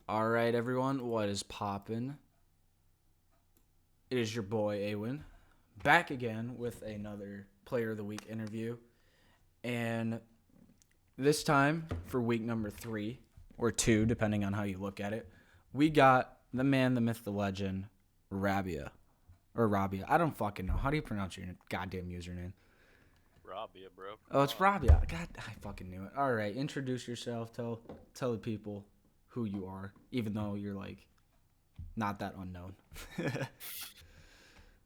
All right, everyone, what is poppin'? It is your boy Awen, back again with another Player of the Week interview, and this time for week number 3 or 2, depending on how you look at it, we got the man, the myth, the legend, Rabia or Rabia. I don't fucking know. How do you pronounce your goddamn username? Rabia, bro. Oh, Come it's on. Rabia. God, I fucking knew it. All right, introduce yourself. Tell the people who you are, even though you're like not that unknown.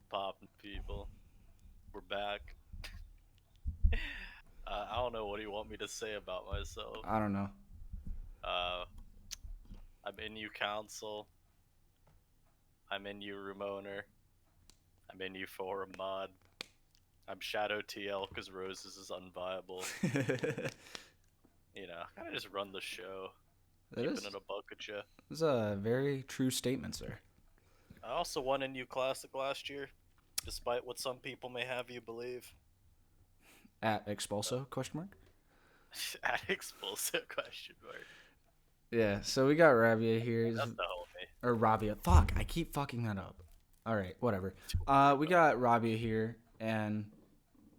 Poppin' people. We're back. I don't know what do you want me to say about myself. I don't know. Uh, I'm in you council. I'm in you room owner. I'm in you forum mod. I'm Shadow TL because Roses is unviable. that Kind of just run the show. Keeping is it a buck at you. that's a very true statement, sir. I also won NU Classic last year, despite what some people may have you believe. At So, Expulso? Question mark. at expulsive question mark. Yeah. So we got Rabia here, That's the homie. or Rabia. Fuck, I keep fucking that up. All right, whatever. We got Rabia here, and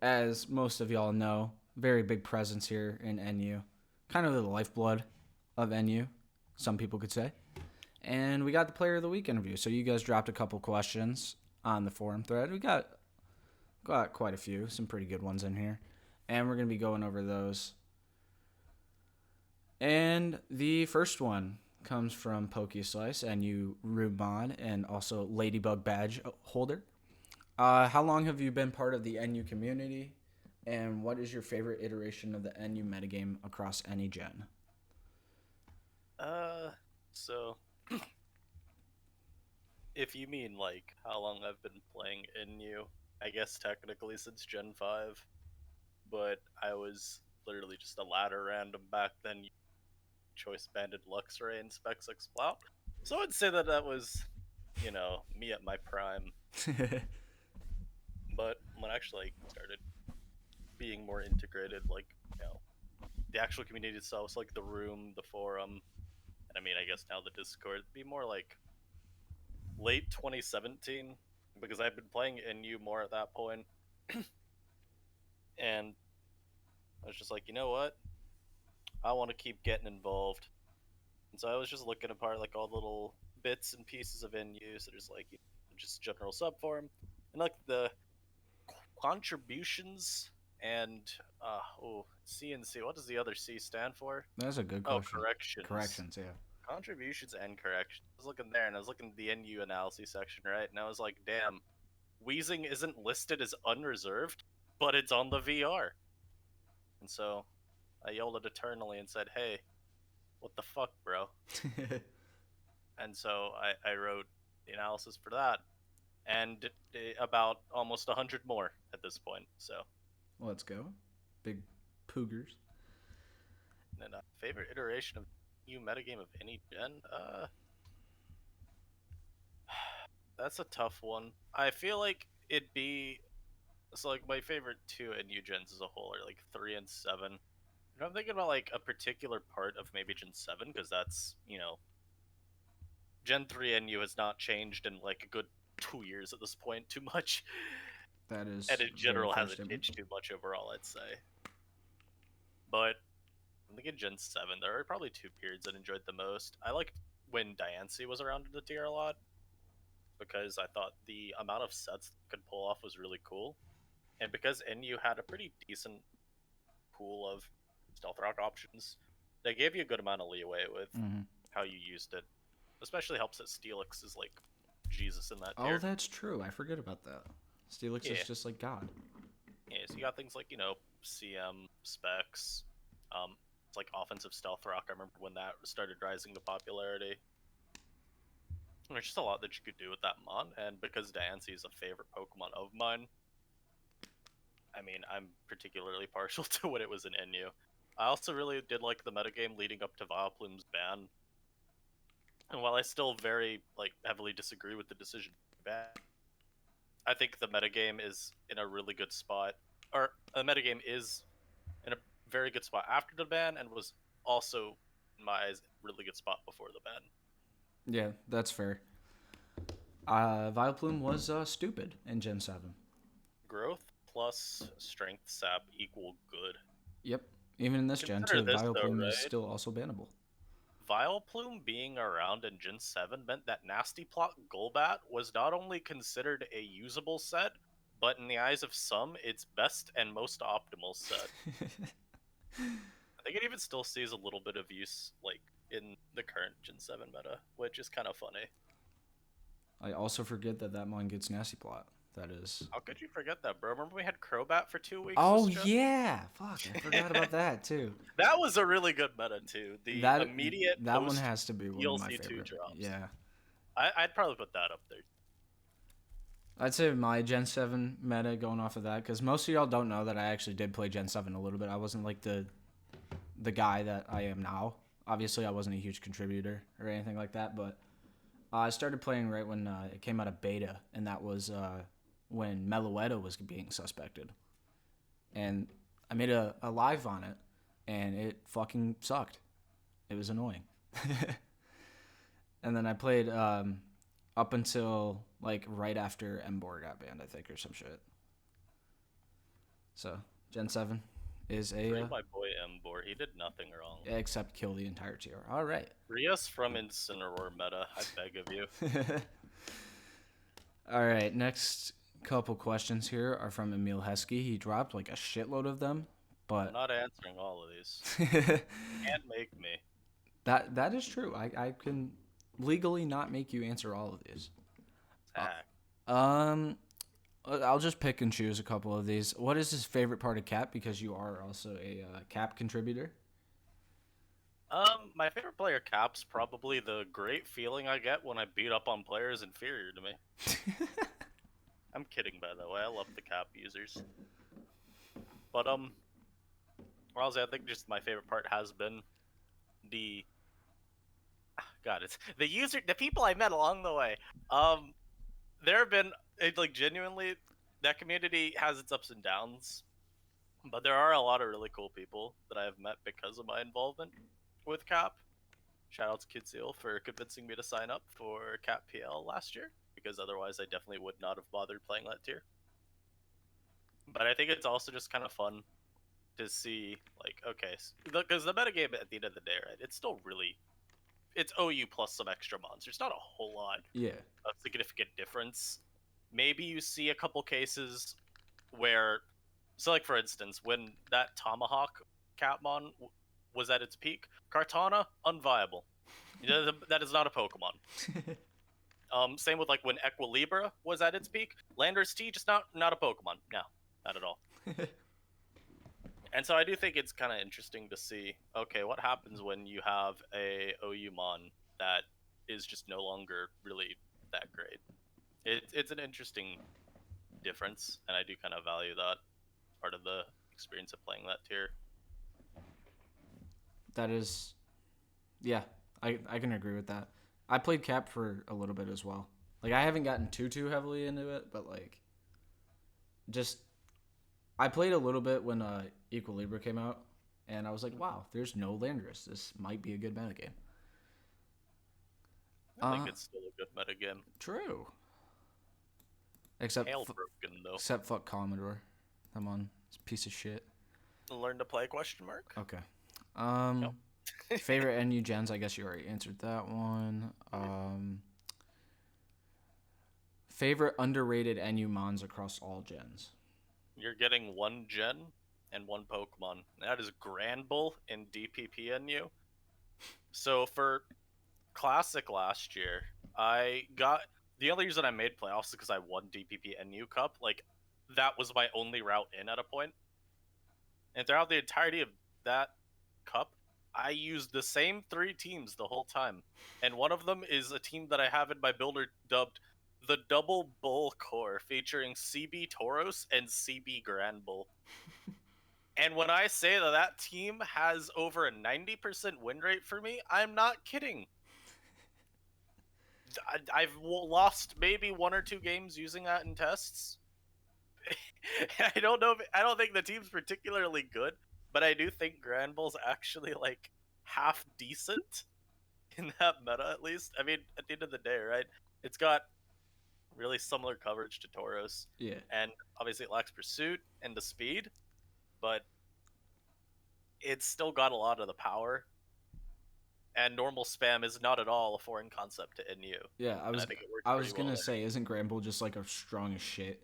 as most of y'all know, very big presence here in NU, kind of the lifeblood of NU, some people could say. And we got the Player of the Week interview. So you guys dropped a couple questions on the forum thread. We got quite a few, some pretty good ones in here, and we're gonna be going over those. And the first one comes from Pokey Slice and you Rubon and also Ladybug badge holder. How long have you been part of the NU community, and what is your favorite iteration of the NU metagame across any gen? Uh, so if you mean like how long I've been playing NU, I guess technically since Gen 5, but I was literally just a ladder random back then, choice banded Luxray and Specs Explout. So I'd say that was, me at my prime. But when I actually started being more integrated, like, the actual community itself, so like the room, the forum, and I mean, I guess now the Discord, be more like late 2017, because I've been playing NU more at that point, and I was just like, you know what? I want to keep getting involved. And so I was just looking apart like all the little bits and pieces of NU, so there's like just general sub forum, and like the contributions and CNC. What does the other C stand for? That's a good Oh, question. corrections. Corrections, yeah. Contributions and corrections. I was looking there, and I was looking at the NU analysis section, right? And I was like, damn, wheezing isn't listed as unreserved, but it's on the VR. And so I yelled it eternally and said, hey, what the fuck, bro? And so I wrote the analysis for that, and about almost 100 more at this point. So, Let's go. Big poogers. and favorite iteration of new metagame of any gen? That's a tough one. I feel like it'd be so like my favorite two NU gens as a whole are like 3 and 7. If I'm thinking about like a particular part of maybe Gen 7, because that's Gen 3 NU has not changed in like a good 2 years at this point too much, That and is in a very general fair hasn't statement. changed too much overall, I'd say. But I'm thinking Gen 7, there are probably two periods I enjoyed the most. I liked when Diancie was around in the tier a lot, because I thought the amount of sets that could pull off was really cool. And because NU had a pretty decent pool of stealth rock options, they gave you a good amount of leeway with Mm-hmm. how you used it. Especially helps that Steelix is like Jesus in that Oh, tier. that's true. I forget about that. Steelix is Yeah. just like God. Yeah, so you got things like, CM, Specs, it's like offensive stealth rock. I remember when that started rising to popularity. There's just a lot that you could do with that mon, and because Diancie is a favorite Pokemon of mine, I mean, I'm particularly partial to when it was in NU. I also really did like the metagame leading up to Vileplume's ban, and while I still very heavily disagree with the decision to ban, I think the metagame is in a really good spot, or the metagame is in a very good spot after the ban, and was also, in my eyes, really good spot before the ban. Yeah, that's fair. Vileplume was stupid in Gen 7. Growth plus strength sap equal good. Yep. Even in this gen Consider too, this though, Vileplume is right? still also bannable. Vileplume being around in Gen 7 meant that Nasty Plot Golbat was not only considered a usable set, but in the eyes of some, its best and most optimal set. I think it even still sees a little bit of use, like, in the current Gen 7 meta, which is kind of funny. I also forget that that mon gets Nasty Plot. That is. How could you forget that, bro? Remember we had Crobat for 2 weeks Oh this gen? yeah, fuck! I forgot about that too. That was a really good meta, too. The That immediate that one post has to be one of my DLC2 favorite. drops. Yeah, I'd probably put that up there. I'd say my Gen 7 meta going off of that because most of y'all don't know that I actually did play Gen 7 a little bit. I wasn't like the guy that I am now. Obviously, I wasn't a huge contributor or anything like that, but I started playing right when it came out of beta, and that was when Meloetta was being suspected. And I made a live on it, and it fucking sucked. It was annoying. And then I played up until like right after Embor got banned, I think, or some shit. So Gen 7 is Free a my boy Embor. He did nothing wrong. except kill the entire TR. All right. Free us from Incineroar meta. I beg of you. All right. Next couple questions here are from Emil Heskey. He dropped like a shitload of them, I'm but not answering all of these. Can't make me. that is true. I can legally not make you answer all of these. Hack. Um, I'll just pick and choose a couple of these. What is his favorite part of Cap? Because you are also a Cap contributor. My favorite player Cap's probably the great feeling I get when I beat up on players inferior to me. I'm kidding, by the way. I love the Cap users. But honestly, I think just my favorite part has been the God, it's the people I met along the way. There have been like genuinely that community has its ups and downs, but there are a lot of really cool people that I have met because of my involvement with Cap. Shout out to Kid Seal for convincing me to sign up for Cap PL last year, because otherwise I definitely would not have bothered playing that tier. But I think it's also just kind of fun to see, like, okay, because the metagame at the end of the day, right, it's still really, it's OU plus some extra monsters. Not a whole lot Yeah. of significant difference. Maybe you see a couple cases where, so like for instance, when that Tomahawk Catmon was at its peak, Kartana unviable. That is not a Pokemon. Same with like when Equilibra was at its peak, Landorus T just not a Pokemon. No, not at all. And so I do think it's kind of interesting to see, okay, what happens when you have a OU Mon that is just no longer really that great. It's an interesting difference, and I do kind of value that part of the experience of playing that tier. That is, yeah, I can agree with that. I played Cap for a little bit as well. Like I haven't gotten too heavily into it, but like, just I played a little bit when Equilibra came out, and I was like, wow, there's no Landorus. This might be a good metagame. I think it's still a good metagame. True. Except Hail broken though. except fuck Commodore. I'm on this piece of shit. Learn to play ? Okay. Nope. Favorite NU gens? I guess you already answered that one. Favorite underrated NU mons across all gens. You're getting one gen and one Pokemon. That is Granbull in DPPNU. So for Classic last year, I got the only reason I made playoffs is because I won DPPNU Cup. Like that was my only route in at a point. And throughout the entirety of that cup, I used the same 3 teams the whole time. And one of them is a team that I have in my builder dubbed the Double Bull Core, featuring CB Tauros and CB Granbull. And when I say that that team has over a 90% win rate for me, I'm not kidding. I've lost maybe 1 or 2 games using that in tests. I don't know. I don't think the team's particularly good, but I do think Granbull's actually like half decent. in that meta at least. I mean, at the end of the day, right? It's got really similar coverage to Tauros, Yeah. and obviously it lacks pursuit and the speed, but it's still got a lot of the power. And normal spam is not at all a foreign concept to NU, Yeah, and I think it works I pretty was well gonna there. say, isn't Gramble just like a strong as shit?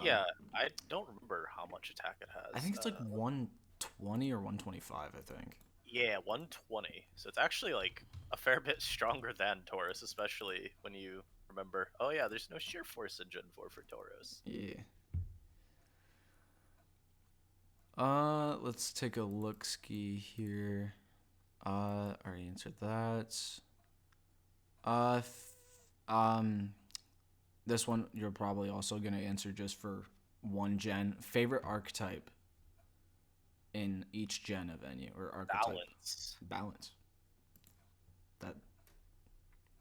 Yeah, I don't remember how much attack it I has. think it's like 120 or 125. I think. Yeah, 120. So it's actually like a fair bit stronger than Taurus, especially when you remember. Oh yeah, there's no sheer force in Gen 4 for Taurus. Yeah. Let's take a look ski here. Already answered that. Um, this one you're probably also gonna answer just for one gen. Favorite archetype in each gen of NU or archetype. Balance. Balance. That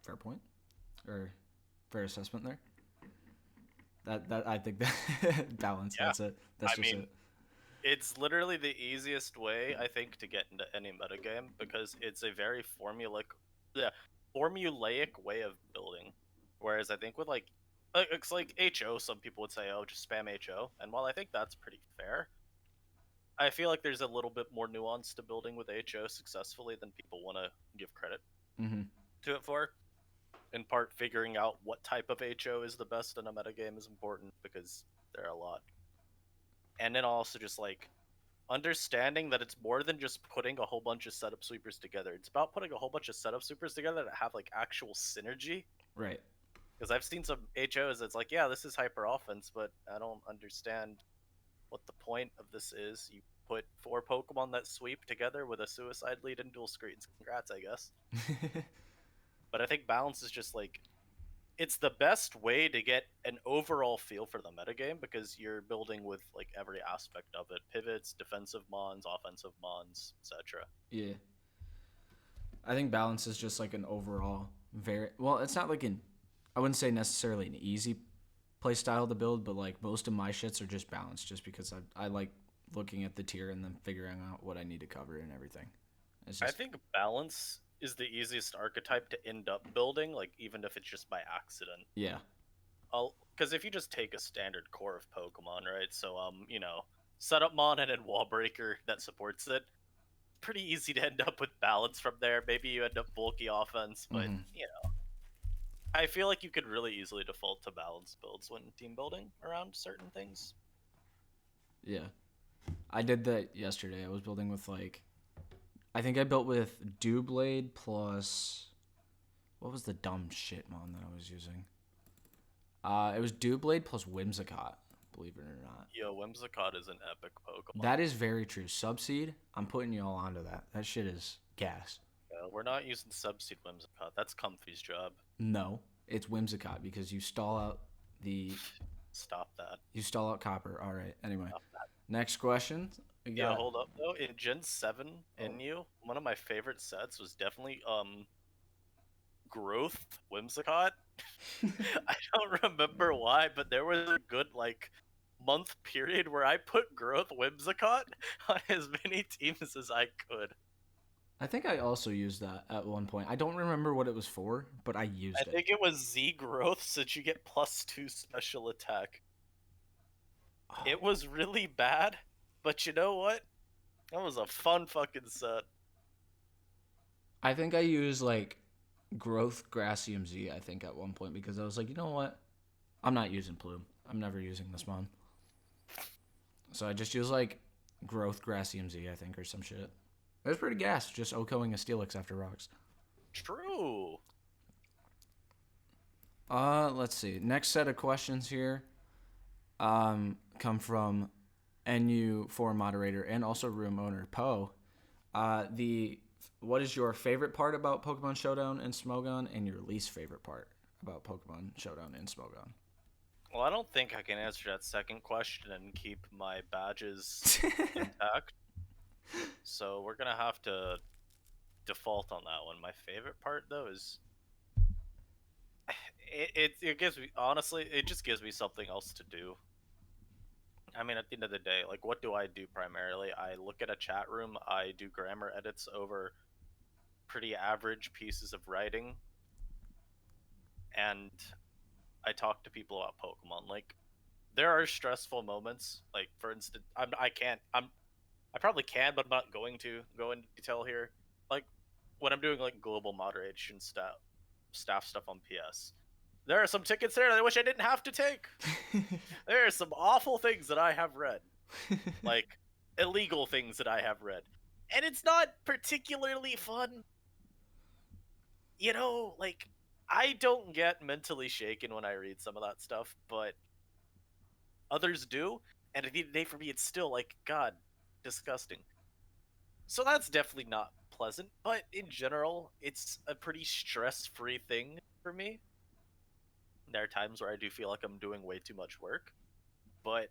fair point or fair assessment there. That I think that balance. Yeah, That's it. That's I just mean, it. it's literally the easiest way I think to get into any metagame because it's a very yeah, formulaic way of building. Whereas I think with it's like HO, some people would say, "Oh, just spam HO," and while I think that's pretty fair, I feel like there's a little bit more nuance to building with HO successfully than people want to give credit Mm-hmm. to it for. In part, figuring out what type of HO is the best in a metagame is important because there are a lot. And then also just like understanding that it's more than just putting a whole bunch of setup sweepers together. It's about putting a whole bunch of setup sweepers together that have like actual synergy. Right. Because I've seen some HOs that's like, yeah, this is hyper offense, but I don't understand what the point of this is. You put 4 Pokemon that sweep together with a suicide lead and dual screens. Congrats, I guess. But I think balance is just like it's the best way to get an overall feel for the metagame because you're building with like every aspect of it: pivots, defensive mons, offensive mons, etc. Yeah. I think balance is just like an overall very well. It's not like an I wouldn't say necessarily an easy play style to build, but like most of my shits are just balanced, just because I like looking at the tier and then figuring out what I need to cover and everything. It's I just think balance is the easiest archetype to end up building, like even if it's just by accident. yeah. Because if you just take a standard core of Pokemon, right? So setup mon and then wall breaker that supports it. Pretty easy to end up with balance from there. Maybe you end up bulky offense, but Mm-hmm. I feel like you could really easily default to balance builds when team building around certain things. Yeah. I did that yesterday. I was building with like I think I built with Dewblade plus what was the dumb shit mon that I was using? It was Dewblade plus Whimsicott, believe it or not. Yo, Whimsicott is an epic Pokemon. That is very true. Subseed, I'm putting you all onto that. That shit is gas. We're not using Subseed Whimsicott. That's Comfy's job. No, it's Whimsicott because the Stop that. you stall out copper. All right. Anyway, Stop that. next question. We Yeah, got hold up though. In Gen 7 oh NU, one of my favorite sets was definitely Growth Whimsicott. I don't remember why, but there was a good like month period where I put Growth Whimsicott on as many teams as I could. I think I also used that at one point. I don't remember what it was for, but I I used it. think it was Z Growth, so that you get +2 special attack. Oh, It was really bad, but you know what? That was a fun fucking set. I think I used like Growth Grassium Z. I think at one point because I was like, you know what? I'm not using Plume. I'm never using this one. So I just used like Growth Grassium Z. I think or some shit. It was pretty gas. Just OKing a Steelix after rocks. True. Let's see. Next set of questions here come from NU forum moderator and also room owner Poe. The what is your favorite part about Pokemon Showdown and Smogon, and your least favorite part about Pokemon Showdown and Smogon? Well, I don't think I can answer that second question and keep my badges intact. So we're gonna have to default on that one. My favorite part though is it gives me honestly it just gives me something else to do. I mean, at the end of the day, like what do I do primarily? I look at a chat room, I do grammar edits over pretty average pieces of writing, and I talk to people about Pokemon. Like, there are stressful moments. Like, for instance, I probably can, but I'm not going to go into detail here. Like, when I'm doing like global moderation staff stuff on PS, there are some tickets there that I wish I didn't have to take. There are some awful things that I have read, like illegal things that I have read, and it's not particularly fun. Like, I don't get mentally shaken when I read some of that stuff, but others do, and at the end of the day, for me, it's still like, God, disgusting. So that's definitely not pleasant, but in general, it's a pretty stress-free thing for me. There are times where I do feel like I'm doing way too much work, but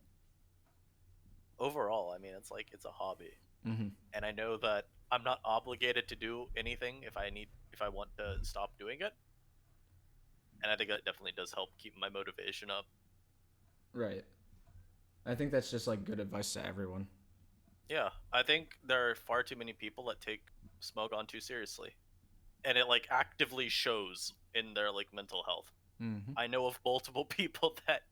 overall, I mean, it's a hobby, Mm-hmm. and I know that I'm not obligated to do anything if I want to stop doing it, and I think that definitely does help keep my motivation up. Right. I think that's just like good advice to everyone. Yeah, I think there are far too many people that take Smogon too seriously, and it like actively shows in their like mental health. Mm-hmm. I know of multiple people that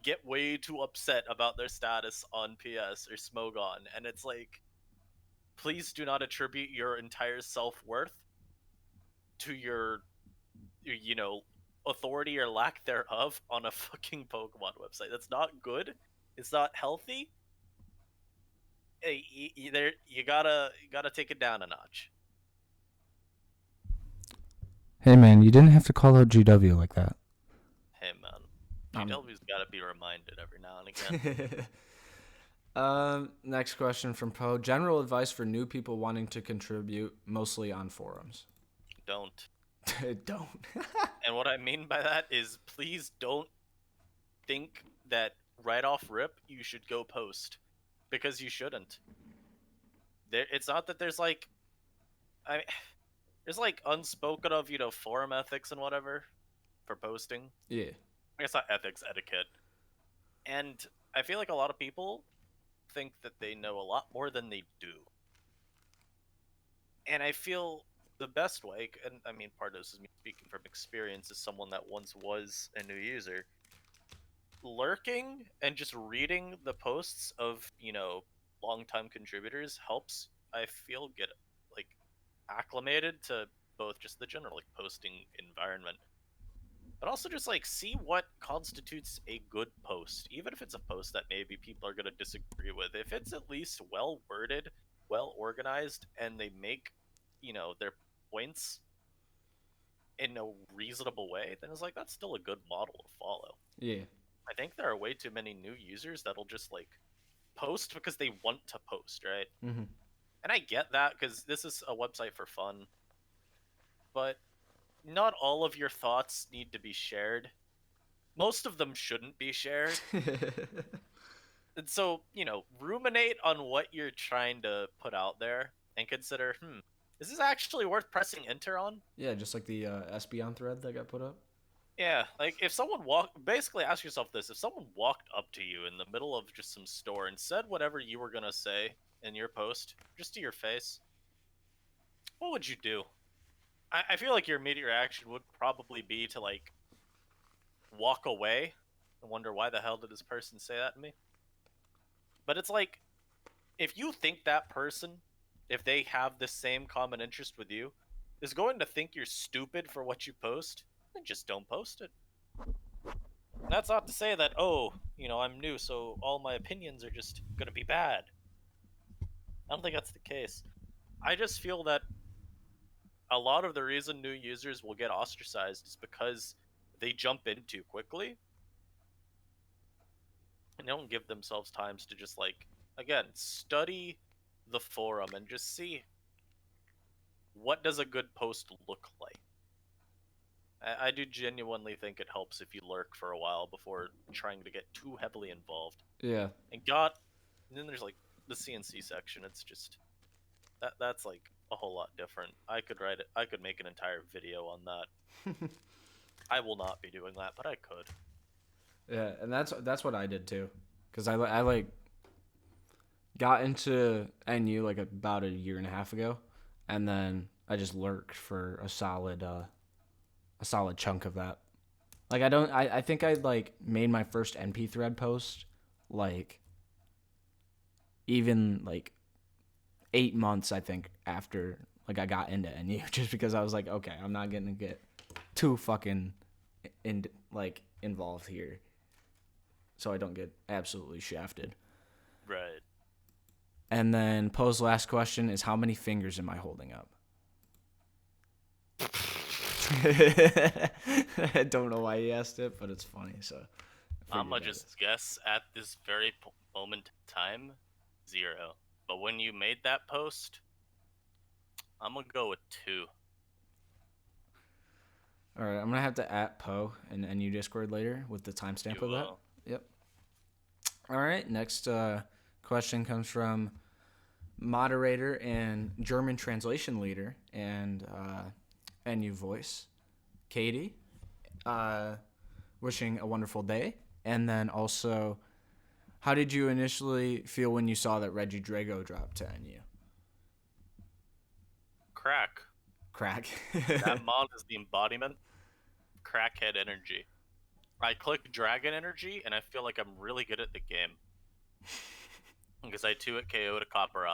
get way too upset about their status on PS or Smogon, and it's like, please do not attribute your entire self-worth to your authority or lack thereof on a fucking Pokemon website. That's not good. It's not healthy. Hey, you gotta take it down a notch. Hey man, you didn't have to call out GW like that. Hey man, Um. GW's gotta be reminded every now and again. Next question from Poe. General advice for new people wanting to contribute, mostly on forums. Don't. Don't. And what I mean by that is, please don't think that right off rip you should go post, because you shouldn't. It's not that there's like, I mean, there's like unspoken of forum ethics and whatever for posting. Yeah. I guess not ethics, etiquette. And I feel like a lot of people think that they know a lot more than they do. And I feel the best way, and I mean, part of this is me speaking from experience as someone that once was a new user, lurking and just reading the posts of, longtime contributors helps, I feel, get like acclimated to both just the general like posting environment, but also just like see what constitutes a good post, even if it's a post that maybe people are going to disagree with. If it's at least well worded, well organized, and they make, their points in a reasonable way, then it's like that's still a good model to follow. Yeah. I think there are way too many new users that'll just like post because they want to post, right? Mm-hmm. And I get that because this is a website for fun, but not all of your thoughts need to be shared. Most of them shouldn't be shared. And so, ruminate on what you're trying to put out there and consider, is this actually worth pressing enter on? Yeah, just like the Espeon thread that got put up. Yeah, like if someone basically ask yourself this: if someone walked up to you in the middle of just some store and said whatever you were gonna say in your post, just to your face, what would you do? I feel like your immediate reaction would probably be to like walk away and wonder why the hell did this person say that to me. But it's like, if you think that person, if they have the same common interest with you, is going to think you're stupid for what you post, then just don't post it. And that's not to say that, oh, I'm new, so all my opinions are just going to be bad. I don't think that's the case. I just feel that a lot of the reason new users will get ostracized is because they jump in too quickly and they don't give themselves times to just like, again, study the forum and just see what does a good post look like. I do genuinely think it helps if you lurk for a while before trying to get too heavily involved. Yeah. And then there's like the CNC section. It's just that's like a whole lot different. I could make an entire video on that. I will not be doing that, but I could. Yeah, and that's what I did too, because I like got into NU like about a year and a half ago, and then I just lurked for a solid chunk of that. Like I think I like made my first NP thread post like even like 8 months I think after like I got into NU just because I was like, okay, I'm not gonna get too fucking involved here, so I don't get absolutely shafted. Right. And then Poe's last question is, how many fingers am I holding up? I don't know why he asked it, but it's funny. So I I'm figured gonna that just is. guess at this very moment in time, 0. But when you made that post, I'm gonna go with 2. All right, I'm gonna have to at Poe in NU Discord later with the timestamp You of that. will. Yep. All right, next question comes from moderator and German translation leader and NU voice, Katie. Wishing a wonderful day. And then also, how did you initially feel when you saw that Reggie Drago dropped to NU? Crack. Crack. That mod is the embodiment of crackhead energy. I click dragon energy and I feel like I'm really good at the game. Because I 2-hit KO to Copper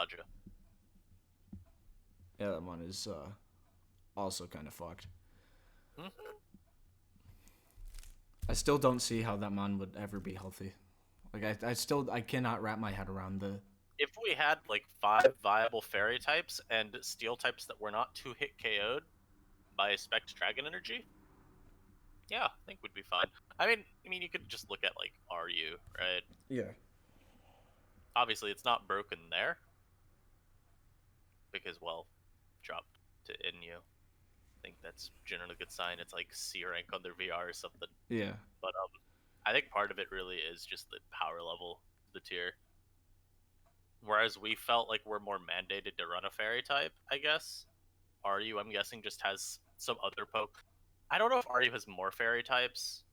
Yeah, that one is also kind of fucked. Mm-hmm. I still don't see how that mon would ever be healthy. Like I cannot wrap my head around the. If we had like 5 viable fairy types and steel types that were not 2-hit KO'd by Spect Dragon Energy, yeah, I think would be fine. I mean, you could just look at like RU, right? Yeah. Obviously, it's not broken there because, well, dropped to NU. I think that's generally a good sign. It's like C rank on their VR or something. Yeah. But I think part of it really is just the power level of the tier. Whereas we felt like we're more mandated to run a fairy type, I guess. RU, I'm guessing, just has some other poke. I don't know if RU has more fairy types.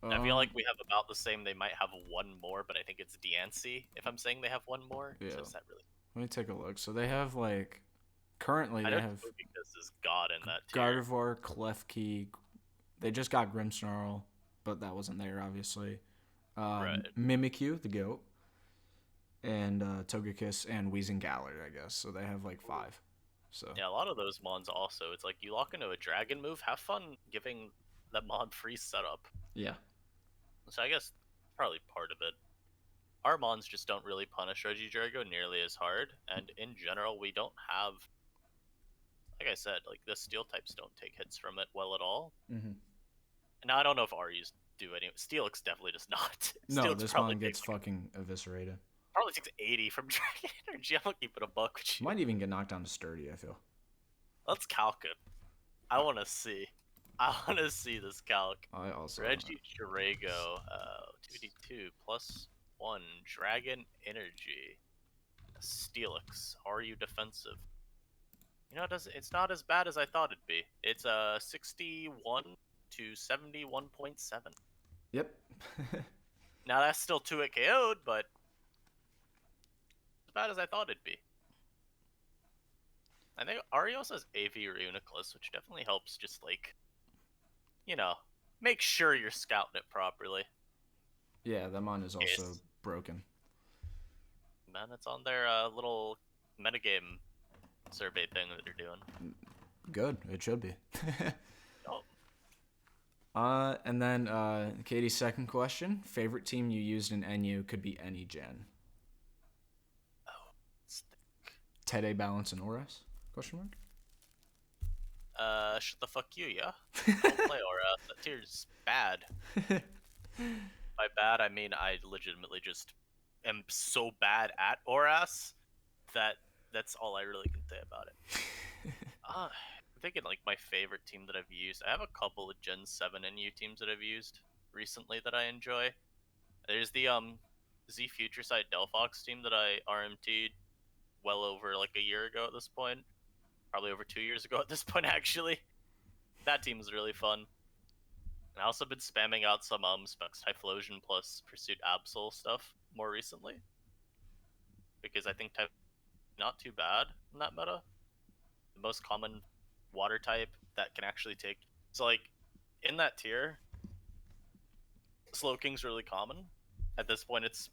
I feel like we have about the same. They might have one more, but I think it's Diancie if I'm saying they have one more. Yeah. So is that really? Let me take a look. So they have like currently I they know have Togekiss is god in that tier. Gardevoir, Klefki. They just got Grimmsnarl, but that wasn't there obviously. Right. Mimikyu, the goat, and Togekiss and Weezingallard, I guess. So they have like 5. So Yeah, a lot of those mons also. It's like you lock into a dragon move, have fun giving that mon free setup. yeah. So I guess probably part of it. Our mons just don't really punish Reggie Drago nearly as hard, and in general, we don't have, like I said, like the steel types don't take hits from it well at all. Mm-hmm. Now I don't know if Ryu's do any. Steelix definitely does not. No, Steelix this probably mon gets takes like, fucking eviscerated. 80 from Dragon Energy. I'm gonna keep it a buck with you. Might even get knocked down to sturdy, I feel. Let's calc it. I want to see. I want to see this calc. I also Reggie Drago, 2d2 plus 1 Dragon Energy. Steelix. Are you defensive? You know, it's not as bad as I thought it'd be. It's 61 to 71.7. Yep. Now that's still 2-hit KO'd, but as bad as I thought it'd be. I think Arios has AV Reuniclus, which definitely helps just like, make sure you're scouting it properly. Yeah, that mon is also Yes. broken. Man, it's on their little metagame survey thing that they're doing. Good. It should be. Oh, And then Katie's second question: favorite team you used in NU could be any gen. it's Tede, Balance, and Oras? Question mark. shut the fuck you, yeah. I don't play Aura. That tier's bad. By bad, I mean I legitimately just am so bad at Oras that that's all I really can say about it. I'm thinking like my favorite team that I've used. I have a couple of Gen 7 NU teams that I've used recently that I enjoy. There's the Z Future Sight Delphox team that I RMT'd well over like a year ago at this point. Probably over 2 years ago at this point actually. That team is really fun. And I also been spamming out some Specs Typhlosion plus Pursuit Absol stuff more recently. Because I think Typh not too bad in that meta. the most common water type that can actually take. So like in that tier, Slowking's really common. At this point, it's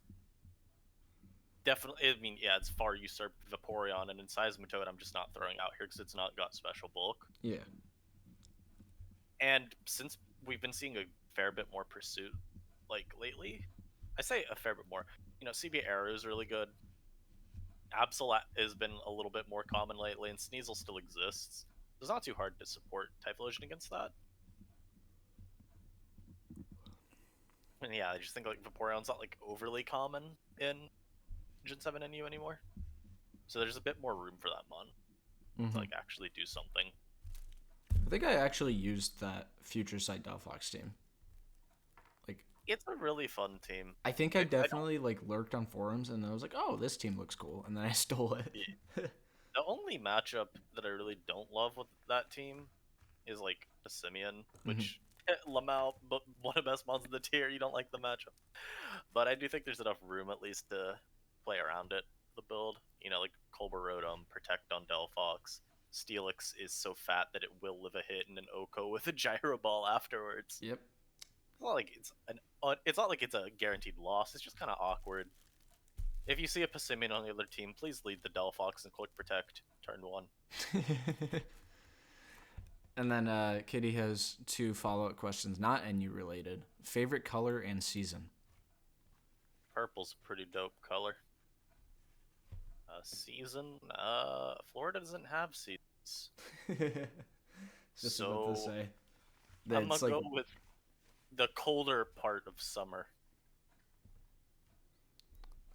definitely. I mean, yeah, it's far usurped Vaporeon, and in Seismitoad, I'm just not throwing out here because it's not got special bulk. Yeah. And since we've been seeing a fair bit more pursuit, like lately, I say a fair bit more. CB Arrow is really good. Absol has been a little bit more common lately, and Sneasel still exists. It's not too hard to support Typhlosion against that. And yeah, I just think like Vaporeon's not like overly common in Gen 7 NU anymore. So there's a bit more room for that mon to like actually do something. I think I actually used that Future Sight Delphox team. Like, it's a really fun team. I think I definitely like lurked on forums and I was like, oh, this team looks cool, and then I stole it. Yeah. The only matchup that I really don't love with that team is like a Simeon, which Lamau, but one of the best mons in the tier. You don't like the matchup, but I do think there's enough room at least to play around it. The build, like Colborotum, Protect on Delphox. Steelix is so fat that it will live a hit in an Oko with a Gyro Ball afterwards. Yep. It's not like it's a guaranteed loss. It's just kind of awkward. If you see a Passimian on the other team, please lead the Delphox and click Protect turn 1. And then Kitty has 2 follow-up questions, not NU related. Favorite color and season? Purple's a pretty dope color. Season? Florida doesn't have seasons. Just about to say. I'm gonna go with the colder part of summer.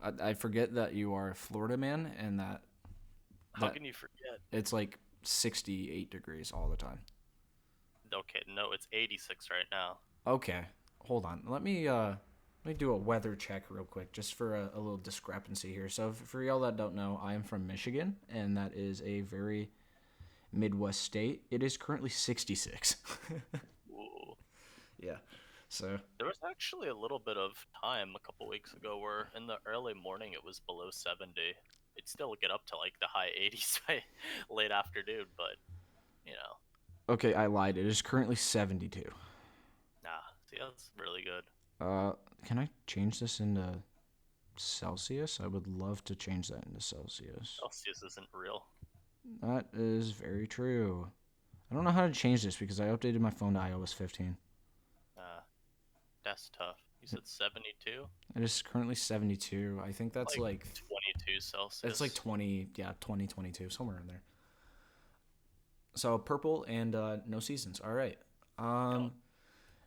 I forget that you are a Florida man, and that How can you forget? It's like 68 degrees all the time. Okay, no, it's 86 right now. Okay, hold on. Let me do a weather check real quick, just for a little discrepancy here. So for y'all that don't know, I am from Michigan, and that is a very Midwest state. It is currently 66. Ooh. Yeah. So there was actually a little bit of time a couple weeks ago where in the early morning it was below 70. It'd still get up to like the high 80s by late afternoon, but Okay, I lied. It is currently 72. Nah, see, that's really good. Can I change this into Celsius? I would love to change that into Celsius. Celsius isn't real. That is very true. I don't know how to change this because I updated my phone to iOS 15. That's tough. You said 72? It is currently 72. I think that's like 22 Celsius. It's like 20, 22, somewhere in there. So purple and no seasons. All right.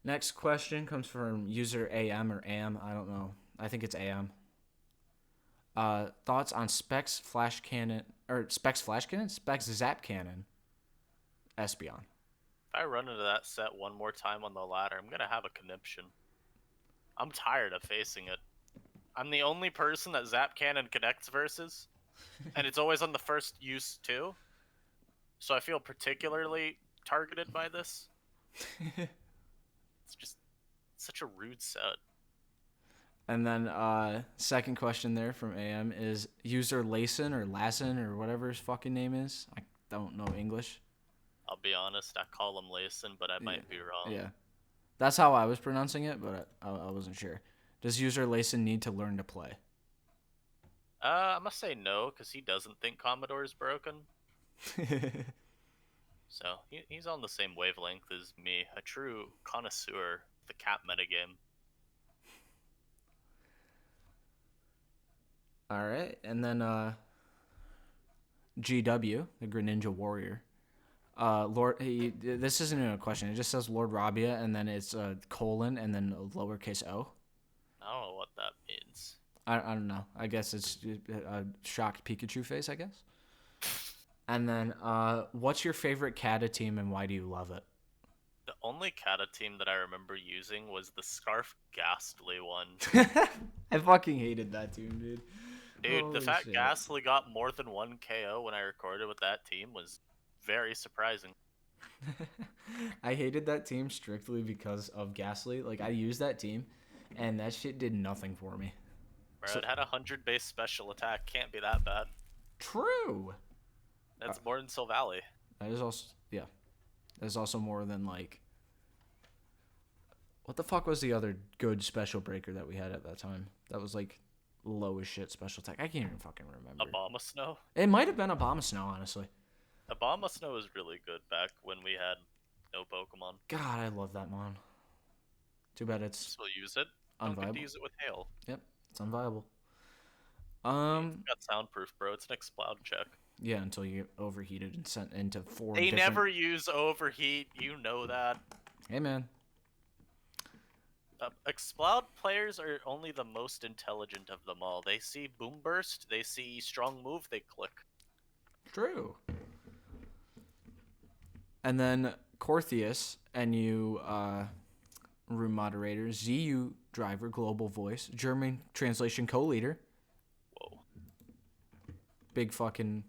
Next question comes from user AM or AM. I don't know. I think it's AM. Thoughts on Specs Flash Cannon Specs Zap Cannon Espeon. If I run into that set one more time on the ladder, I'm gonna have a conniption. I'm tired of facing it. I'm the only person that Zap Cannon connects versus, and it's always on the first use too. So I feel particularly targeted by this. It's just such a rude set. And then second question there from AM is user Layson or Lassen or whatever his fucking name is. I don't know English. I'll be honest, I call him Layson, but I might be wrong. Yeah. That's how I was pronouncing it, but I wasn't sure. Does user Layson need to learn to play? I must say no, because he doesn't think Commodore is broken. So he's on the same wavelength as me, a true connoisseur of the cat metagame. All right, and then GW, the Greninja Warrior. This isn't even a question. It just says Lord Rabia, and then it's a colon, and then a lowercase o. I don't know what that means. I don't know. I guess it's a shocked Pikachu face, I guess. And then, what's your favorite Kata team, and why do you love it? The only Kata team that I remember using was the Scarf Ghastly one. I fucking hated that team, dude. Dude, holy the fact shit. Ghastly got more than 1 KO when I recorded with that team was very surprising. I hated that team strictly because of Ghastly. Like, I used that team, and that shit did nothing for me. Bro, it had 100 base special attack. Can't be that bad. True. That's more than Sil Valley. That is also That is also more than like. What the fuck was the other good special breaker that we had at that time? That was like low as shit special attack. I can't even fucking remember. Obama Snow. It might have been Obama Snow, honestly. Obama Snow was really good back when we had no Pokemon. God, I love that mon. Too bad it's Still use it. Don't get to unviable. use it with hail. Yep, it's unviable. It's got soundproof, bro. It's an Exploud check. Yeah, until you get overheated and sent into four. They never use overheat. You know that. Hey, man. Exploud players are only the most intelligent of them all. They see Boom Burst, they see Strong Move, they click. True. And then Cortheus, NU room moderator, ZU driver, global voice, German translation co-leader. Whoa. Big fucking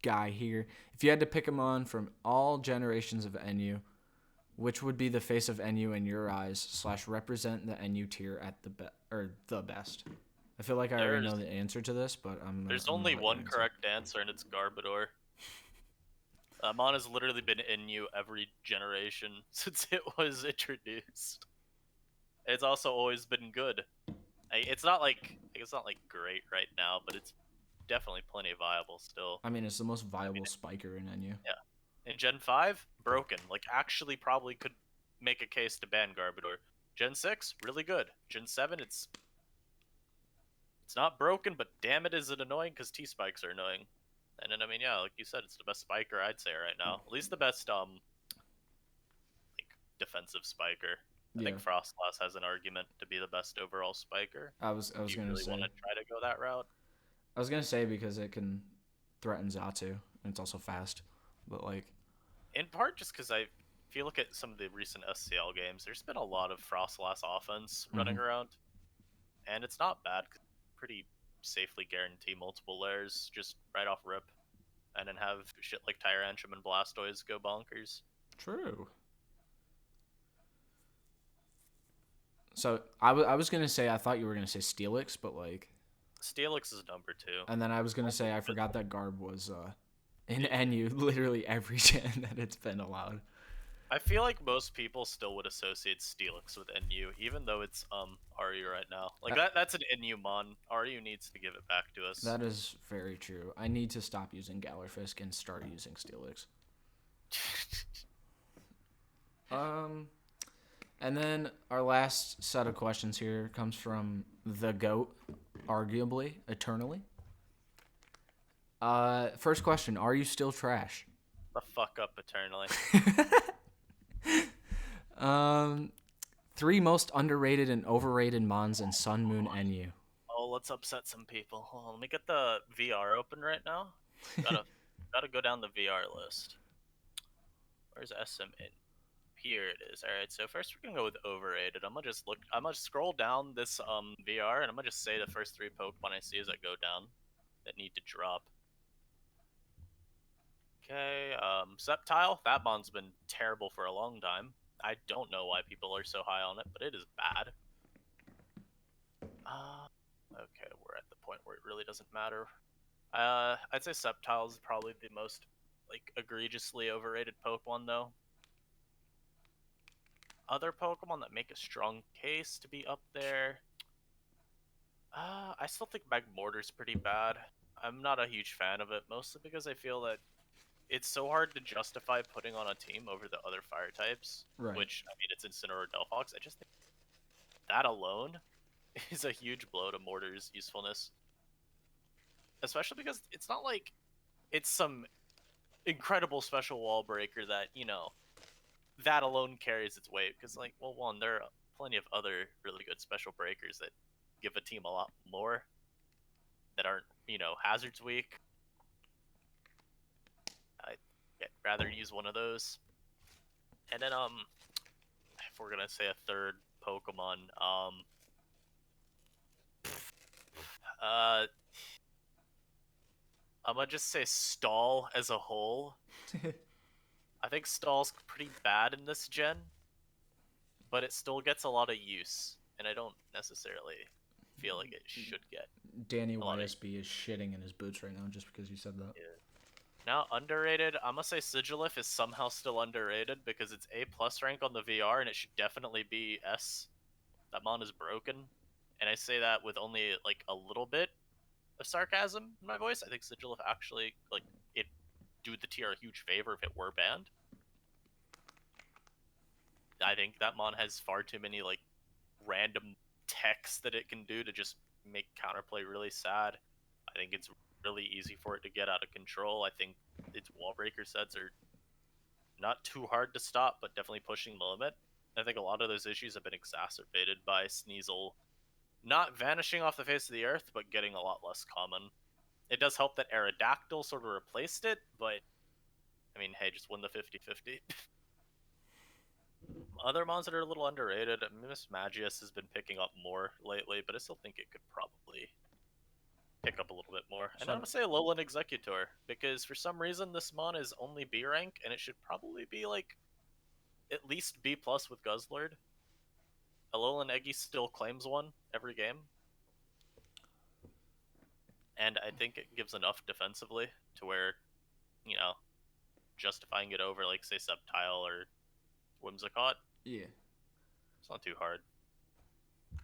guy here. If you had to pick him on from all generations of NU, which would be the face of NU in your eyes / represent the NU tier at the best? I feel like I already know the answer to this, but There's only one correct answer, and it's Garbodor. Mon has literally been NU every generation since it was introduced. It's also always been good. It's not like great right now, but it's definitely plenty viable still. I mean, it's the most viable spiker in NU. Yeah. In Gen 5, broken. Like, actually probably could make a case to ban Garbodor. Gen 6, really good. Gen 7, it's not broken, but damn it is it annoying because T-Spikes are annoying. And then, I mean, yeah, like you said, it's the best spiker, I'd say, right now. At least the best, like, defensive spiker. I think Frostlass has an argument to be the best overall spiker. I was gonna say. Want to try to go that route? I was gonna say because it can threaten Xatu, and it's also fast. But like, in part just because if you look at some of the recent SCL games, there's been a lot of Frostlass offense running around, and it's not bad. Pretty safely guarantee multiple layers just right off rip, and then have shit like Tyrantrum and Blastoise go bonkers. True. So I was gonna say I thought you were gonna say Steelix, but like Steelix is number 2. And then I was gonna say I forgot that Garb was in NU literally every gen that it's been allowed. I feel like most people still would associate Steelix with NU, even though it's RU right now. Like that's an NU mon. RU needs to give it back to us. That is very true. I need to stop using Gallarfisk and start using Steelix. And then our last set of questions here comes from the GOAT, arguably, eternally. First question, are you still trash? The fuck up eternally. 3 most underrated and overrated mons in Sun, Moon, NU. Oh, let's upset some people. Hold on, let me get the VR open right now. Gotta go down the VR list. Where's SM in? Here it is. All right, so first we're gonna go with overrated. I'm gonna scroll down this VR, and I'm gonna just say the first 3 Pokemon I see as I go down that need to drop. Okay, Sceptile. That mon's been terrible for a long time. I don't know why people are so high on it, but it is bad. Okay, we're at the point where it really doesn't matter. I'd say Sceptile is probably the most like egregiously overrated Pokemon though. Other Pokemon that make a strong case to be up there. I still think Magmortar's pretty bad. I'm not a huge fan of it, mostly because I feel that it's so hard to justify putting on a team over the other fire types. Right. Which, I mean, it's Incineroar or Delphox. I just think that alone is a huge blow to Mortar's usefulness. Especially because it's not like it's some incredible special wall breaker that, you know, that alone carries its weight. Because, like, well, one, there are plenty of other really good special breakers that give a team a lot more that aren't, you know, Hazard's weak. I'd rather use one of those. And then, if we're gonna say a third Pokemon, I'm gonna just say Stall as a whole. I think Stall's pretty bad in this gen, but it still gets a lot of use, and I don't necessarily feel like it should get. Danny YSB is shitting in his boots right now just because you said that. Yeah. Now, underrated, I'm gonna say Sigilif is somehow still underrated because it's A plus rank on the VR and it should definitely be S. That mon is broken. And I say that with only like a little bit of sarcasm in my voice. I think Sigilif actually like it do the tier a huge favor if it were banned. I think that mon has far too many like random techs that it can do to just make counterplay really sad. I think it's really easy for it to get out of control. I think its wall breaker sets are not too hard to stop, but definitely pushing the limit. I think a lot of those issues have been exacerbated by Sneasel not vanishing off the face of the earth, but getting a lot less common. It does help that Aerodactyl sort of replaced it, but I mean, hey, just win the 50-50. Other mons that are a little underrated, Miss Magius has been picking up more lately, but I still think it could probably pick up a little bit more. And I'm gonna say Alolan Executor, because for some reason this mon is only B rank, and it should probably be like at least B plus with Guzzlord. Alolan Eggy still claims one every game, and I think it gives enough defensively to where, you know, justifying it over like say Subtile or Whimsicott, Yeah. it's not too hard. I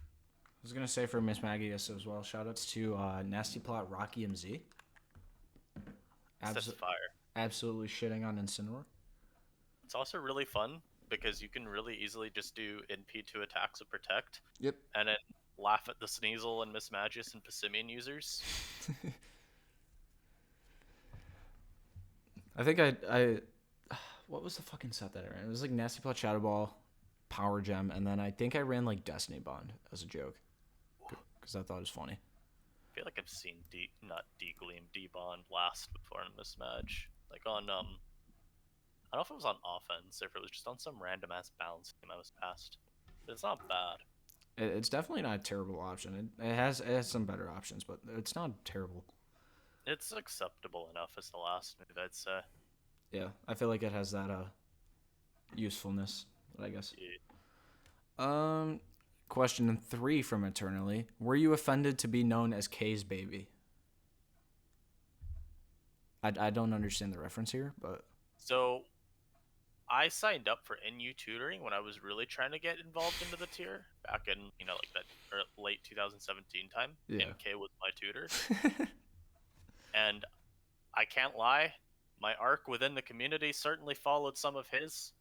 was gonna say for Miss Magius as well. Shoutouts to Nasty Plot Rocky MZ. That's fire. Absolutely shitting on Incineroar. It's also really fun because you can really easily just do NP2 attacks with Protect. Yep. And then laugh at the Sneasel and Miss Magius and Passimian users. I think I what was the fucking set that I ran? It was like Nasty Plot Shadow Ball, Power Gem, and then I think I ran like Destiny Bond as a joke because I thought it was funny. I feel like I've seen not D-Gleam, D-Bond last before in Mismatch. Like on, I don't know if it was on offense or if it was just on some random ass bounce team I was past. But it's not bad. It's definitely not a terrible option. It has some better options, but it's not terrible. It's acceptable enough as the last move, I'd say. Yeah, I feel like it has that usefulness, I guess. Yeah. Question 3 from Eternally. Were you offended to be known as K's baby? I don't understand the reference here, but... So, I signed up for NU tutoring when I was really trying to get involved into the tier back in, like that late 2017 time. Yeah. NK was my tutor. And I can't lie, my arc within the community certainly followed some of his.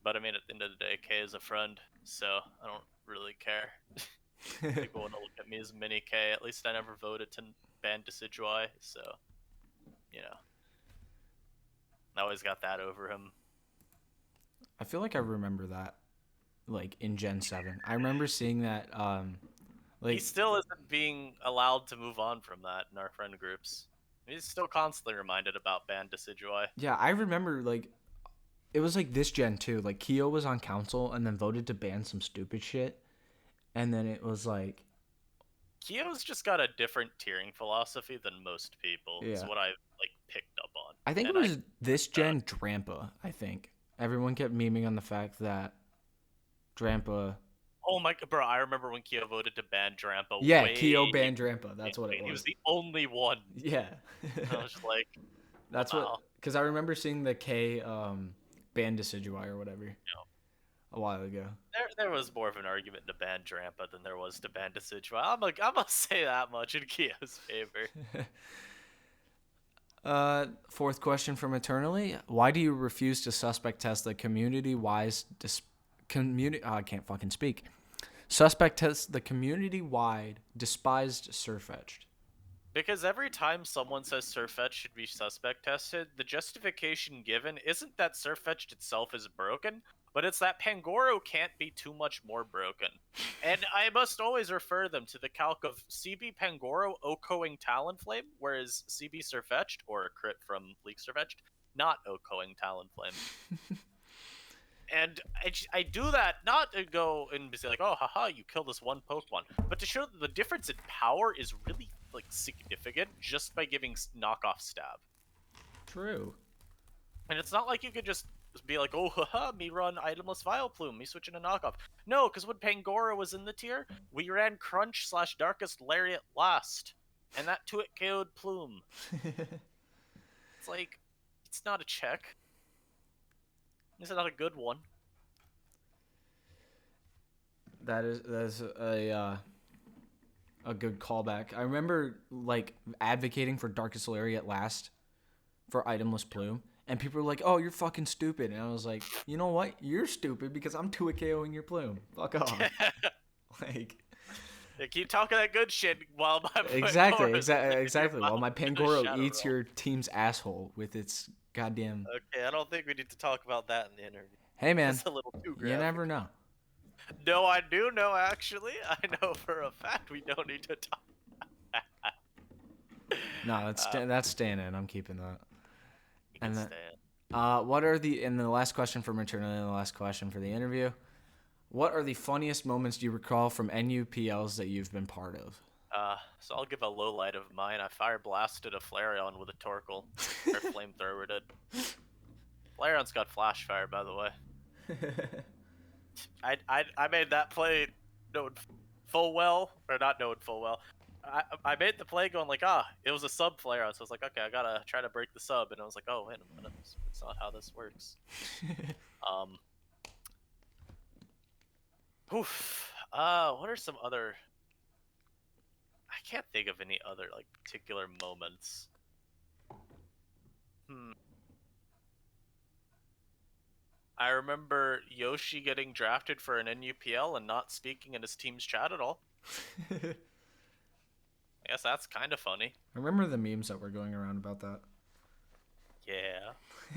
But I mean, at the end of the day, K is a friend, so I don't really care. People want to look at me as mini K. At least I never voted to ban Decidueye, so, I always got that over him. I feel like I remember that, like, in Gen 7. I remember seeing that, he still isn't being allowed to move on from that in our friend groups. He's still constantly reminded about ban Decidueye. Yeah, I remember, like, it was like this gen too. Like, Keo was on council and then voted to ban some stupid shit. And then it was like... Keo's just got a different tiering philosophy than most people. Yeah. Is what I picked up on. I think it was this gen Drampa, I think. Everyone kept memeing on the fact that Drampa... Oh my god, bro, I remember when Keo voted to ban Drampa. Yeah, Keo banned Drampa. That's what it was. He was the only one. Yeah. I was just like... That's what... Because I remember seeing the K ban Decidueye or whatever. Yeah. A while ago. There was more of an argument to ban Drampa than there was to ban Decidueye. I'm gonna say that much in Keo's favor. Fourth question from Eternally. Why do you refuse to suspect test the community-wise... I can't fucking speak. Suspect test the community-wide despised Surfetched. Because every time someone says Surfetched should be suspect tested, the justification given isn't that Surfetched itself is broken, but it's that Pangoro can't be too much more broken. And I must always refer them to the calc of CB Pangoro Okoing Talonflame, whereas CB Surfetched, or a crit from League Surfetched, not Okoing Talonflame. And I do that not to go and be like, oh, haha, you killed this one Pokemon, but to show that the difference in power is really significant just by giving knockoff stab. True. And it's not like you could just be like, oh, haha, me run itemless Vileplume, me switching to knockoff. No, because when Pangoro was in the tier, we ran Crunch / Darkest Lariat last. And that 2-hit KO'd Plume. It's like, it's not a check. It's not a good one. That is a good callback. I remember like advocating for Darkest Solari at last for itemless Plume, and people were like, "Oh, you're fucking stupid," and I was like, "You know what? You're stupid because I'm 2-hit KOing your Plume. Fuck off." Like, They keep talking that good shit while my exactly. While my Pangoro Shadow eats Realm. your team's asshole with its goddamn. Okay, I don't think we need to talk about that in the interview. Hey man, It's a little too you graphic. never know. No, I do know actually. I know for a fact we don't need to talk. No, that's staying in. I'm keeping that. You can And then, stand. what are the last question for maternity and the last question for the interview? What are the funniest moments you recall from NUPLs that you've been part of? So I'll give a low light of mine. I fire blasted a Flareon with a Torkoal. Or flamethrower did. Flareon's got flash fire, by the way. I made that play knowing full well, or not knowing full well. I made the play going like, it was a sub Flareon, so I was like, okay, I gotta try to break the sub, and I was like, oh, wait a minute, it's not how this works. What are some other... I can't think of any other, like, particular moments. I remember Yoshi getting drafted for an NUPL and not speaking in his team's chat at all. I guess that's kind of funny. I remember the memes that were going around about that. Yeah.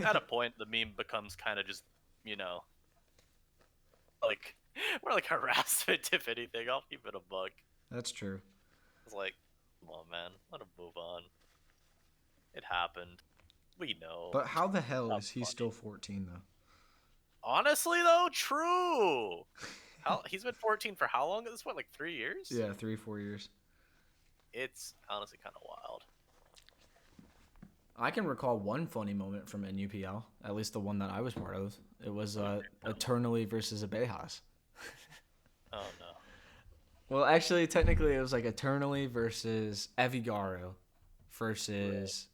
At a point, the meme becomes kind of just, like, more like harassment, if anything. I'll keep it a buck. That's true. It's like, come on, man. Let him move on. It happened. We know. But how the hell Not is he funny. still 14, though? Honestly, though, true. He's been 14 for how long at this point? Like 3 years? Yeah, 3-4 years. It's honestly kind of wild. I can recall one funny moment from NUPL, at least the one that I was part of. It was Eternally versus Abejas. Oh, no. Well, actually, technically, it was like Eternally versus Evigaro versus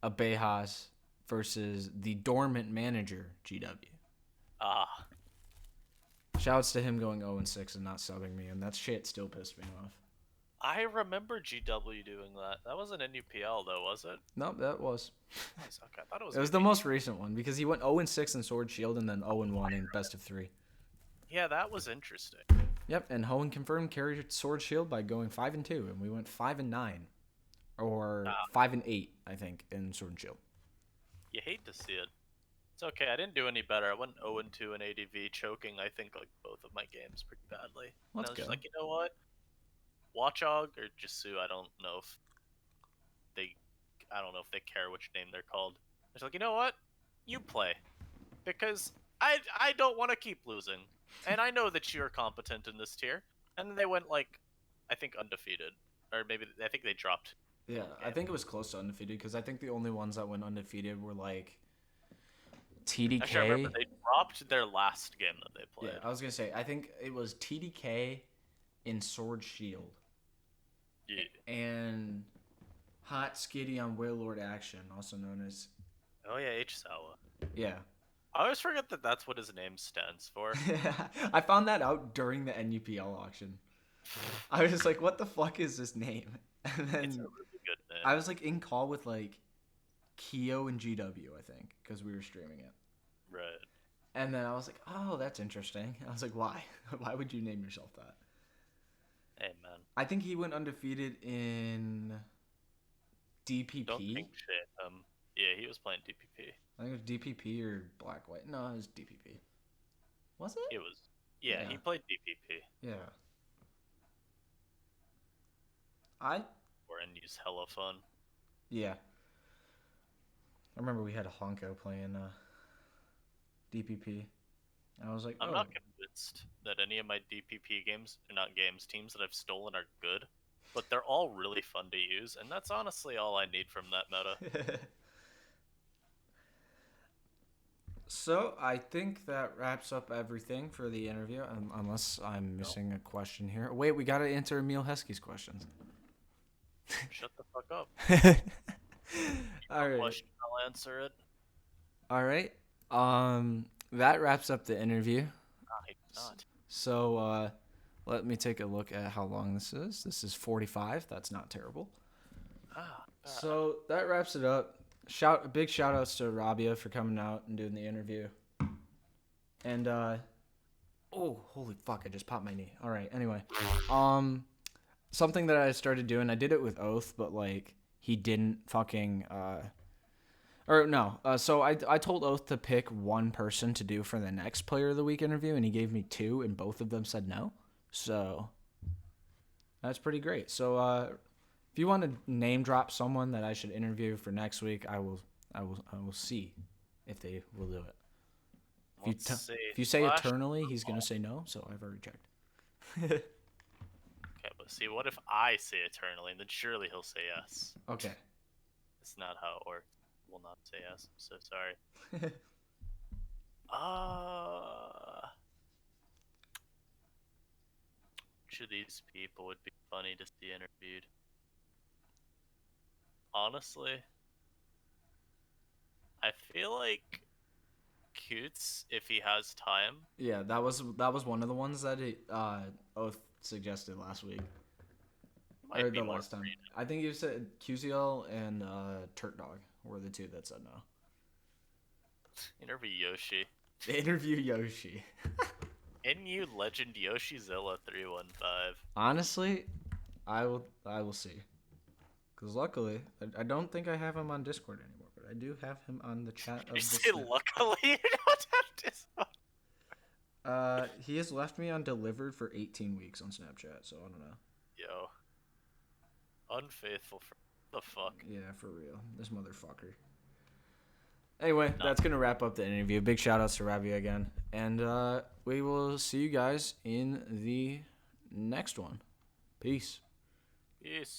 Abejas versus the Dormant Manager, GW. Shouts to him going 0-6 and not subbing me, and that shit still pissed me off. I remember GW doing that. That wasn't NUPL, though, was it? Nope, that was. Nice. Okay, I thought it was. It was the most recent one because he went 0-6 in Sword Shield and then 0-1 in Best of 3. Yeah, that was interesting. Yep, and Hoenn confirmed carried Sword Shield by going 5-2, and we went 5-9, or 5-8, I think, in Sword and Shield. You hate to see it. It's okay. I didn't do any better. I went 0-2 in ADV, choking I think like both of my games pretty badly. And I was just like, you know what? Watchog or Jisu, I don't know if they care which name they're called. It's like, you know what? You play, because I don't want to keep losing, and I know that you're competent in this tier. And then they went like, I think undefeated, or maybe I think they dropped. Yeah, I think it was close to undefeated because I think the only ones that went undefeated were like TDK. Actually, I remember they dropped their last game that they played. Yeah, I was gonna say I think it was TDK in Sword Shield. Yeah. And Hot Skitty on Wailord Action, also known as. Oh yeah, H Sawa. Yeah. I always forget that that's what his name stands for. I found that out during the NUPL auction. I was just like, what the fuck is this name? And then It's a really good name. I was like in call with like Keo and GW, I think, because we were streaming it. Right. And then I was like, oh, that's interesting. I was like, why? Why would you name yourself that? Hey, man. I think he went undefeated in DPP. Don't think shit. Yeah, he was playing DPP. I think it was DPP or Black White. No, it was DPP. Was it? It was. Yeah, he played DPP. Yeah. Or and use hella fun. Yeah. I remember we had a Honko playing DPP. And I was like, I'm not convinced that any of my DPP teams that I've stolen are good, but they're all really fun to use, and that's honestly all I need from that meta. So I think that wraps up everything for the interview, unless I'm missing a question here. Wait, we got to answer Emil Heskey's questions. Shut the fuck up. All right. Question, I'll answer it. All right. That wraps up the interview. I do not. So, let me take a look at how long this is. This is 45. That's not terrible. So that wraps it up. Big shout outs to Rabia for coming out and doing the interview. And oh, holy fuck, I just popped my knee. All right, anyway. Something that I started doing, I did it with Oath, but like he didn't fucking so I told Oath to pick one person to do for the next Player of the Week interview, and he gave me two, and both of them said no. So that's pretty great. So if you want to name drop someone that I should interview for next week, I will see if they will do it. If you say eternally, he's gonna say no. So I've already checked. Okay, but see, what if I say eternally, and then surely he'll say yes? Okay. It's not how it works. Will not say yes. I'm so sorry. Which of these people would be funny to see interviewed? Honestly, I feel like Coots, if he has time. Yeah, that was one of the ones that Oath suggested last week. Or the last time. I think you said QCL and Turk Dog were the two that said no. Interview Yoshi. Interview Yoshi. NU legend Yoshizilla 315. Honestly, I will see. Because luckily, I don't think I have him on Discord anymore, but I do have him on the chat of You say luckily you don't have Discord? He has left me undelivered for 18 weeks on Snapchat, so I don't know. Yo. Unfaithful for the fuck. Yeah, for real. This motherfucker. Anyway, that's going to wrap up the interview. Big shout outs to Rabia again. And we will see you guys in the next one. Peace. Peace.